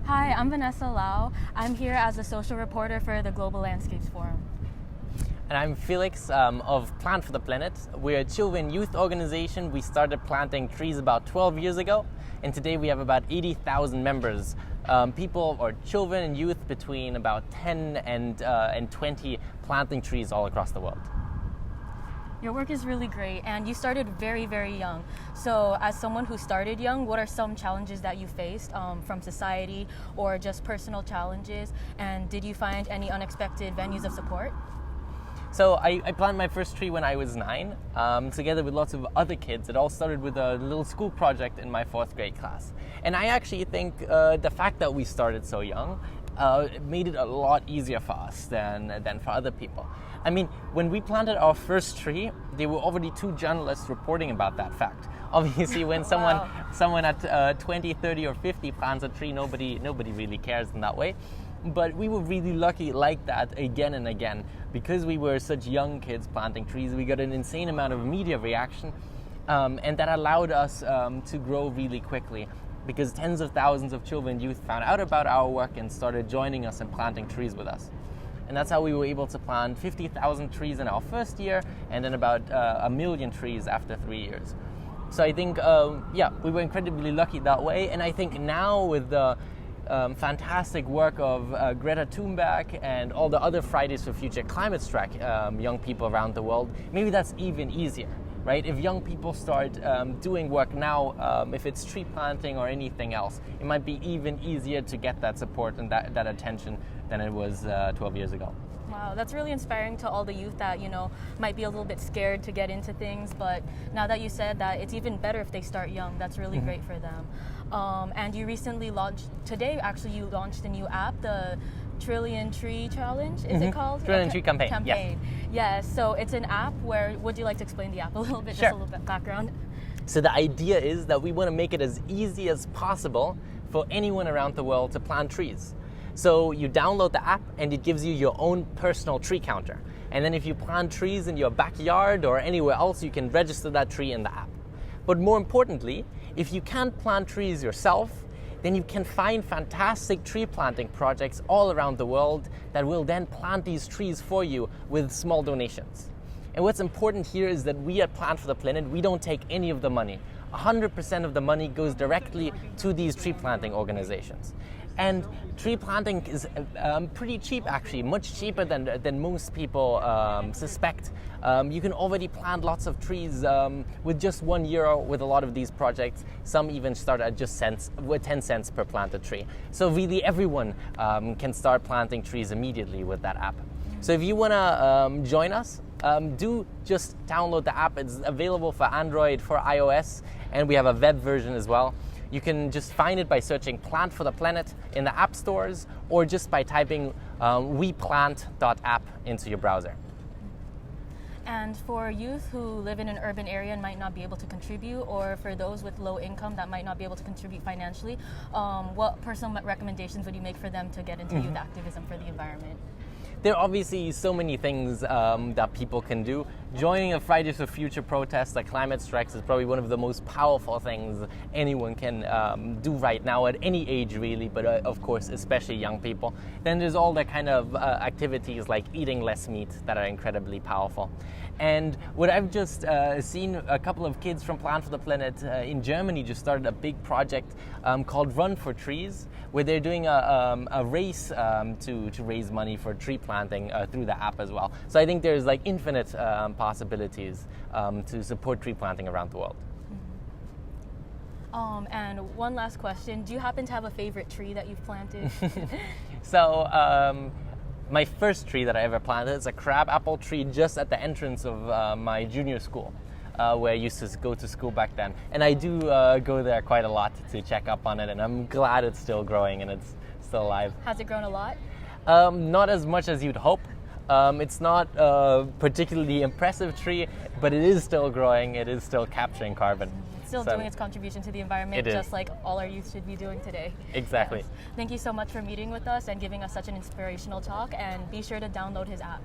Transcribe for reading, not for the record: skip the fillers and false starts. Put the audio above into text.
Hi, I'm Vanessa Lau. I'm here as a social reporter for the Global Landscapes Forum. And I'm Felix of Plant for the Planet. We're a children youth organization. We started planting trees about 12 years ago, and today we have about 80,000 members. People or children and youth between about 10 and 20 planting trees all across the world. Your work is really great, and you started very, very young. So as someone who started young, what are some challenges that you faced from society or just personal challenges? And did you find any unexpected venues of support? So I planted my first tree when I was 9, together with lots of other kids. It all started with a little school project in my 4th grade class. And I actually think the fact that we started so young made it a lot easier for us than for other people. I mean, when we planted our first tree, there were already 2 journalists reporting about that fact. Obviously, when someone at 20, 30, or 50 plants a tree, nobody really cares in that way. But we were really lucky like that again and again. Because we were such young kids planting trees, we got an insane amount of media reaction, and that allowed us to grow really quickly. Because tens of thousands of children and youth found out about our work and started joining us and planting trees with us. And that's how we were able to plant 50,000 trees in our first year, and then about 1 million trees after 3 years. So I think, we were incredibly lucky that way. And I think now with the fantastic work of Greta Thunberg and all the other Fridays for Future climate strike young people around the world, maybe that's even easier, right? If young people start doing work now, if it's tree planting or anything else, it might be even easier to get that support and that attention than it was 12 years ago. Wow, that's really inspiring to all the youth that, might be a little bit scared to get into things, but now that you said that, it's even better if they start young. That's really great for them. And you recently today you launched a new app, the Trillion Tree Challenge, is it called? Trillion Tree Campaign. Yes, so it's an app where, would you like to explain the app a little bit, Sure. Just a little bit background? So the idea is that we want to make it as easy as possible for anyone around the world to plant trees. So you download the app and it gives you your own personal tree counter. And then if you plant trees in your backyard or anywhere else, you can register that tree in the app. But more importantly, if you can't plant trees yourself, then you can find fantastic tree planting projects all around the world that will then plant these trees for you with small donations. And what's important here is that we at Plant for the Planet, we don't take any of the money. 100% of the money goes directly to these tree planting organizations. And tree planting is pretty cheap, actually, much cheaper than most people suspect. You can already plant lots of trees with just €1 with a lot of these projects. Some even start at just 10 cents per planted tree. So really everyone can start planting trees immediately with that app. So if you want to join us, do just download the app. It's available for Android, for iOS, and we have a web version as well. You can just find it by searching Plant for the Planet in the app stores, or just by typing weplant.app into your browser. And for youth who live in an urban area and might not be able to contribute, or for those with low income that might not be able to contribute financially, what personal recommendations would you make for them to get into youth activism for the environment? There are obviously so many things that people can do. Joining a Fridays for Future protest like climate strikes is probably one of the most powerful things anyone can do right now at any age really, but of course especially young people. Then there's all the kind of activities like eating less meat that are incredibly powerful. And what I've just seen, a couple of kids from Plant for the Planet in Germany just started a big project called Run for Trees, where they're doing a race to raise money for tree planting through the app as well. So I think there's like infinite possibilities to support tree planting around the world. And one last question, do you happen to have a favorite tree that you've planted? So my first tree that I ever planted is a crabapple tree just at the entrance of my junior school, where I used to go to school back then. And I do go there quite a lot to check up on it, and I'm glad it's still growing and it's still alive. Has it grown a lot? Not as much as you'd hope. It's not a particularly impressive tree, but it is still growing, it is still capturing carbon. Still doing its contribution to the environment, just like all our youth should be doing today. Exactly. Yes. Thank you so much for meeting with us and giving us such an inspirational talk, and be sure to download his app.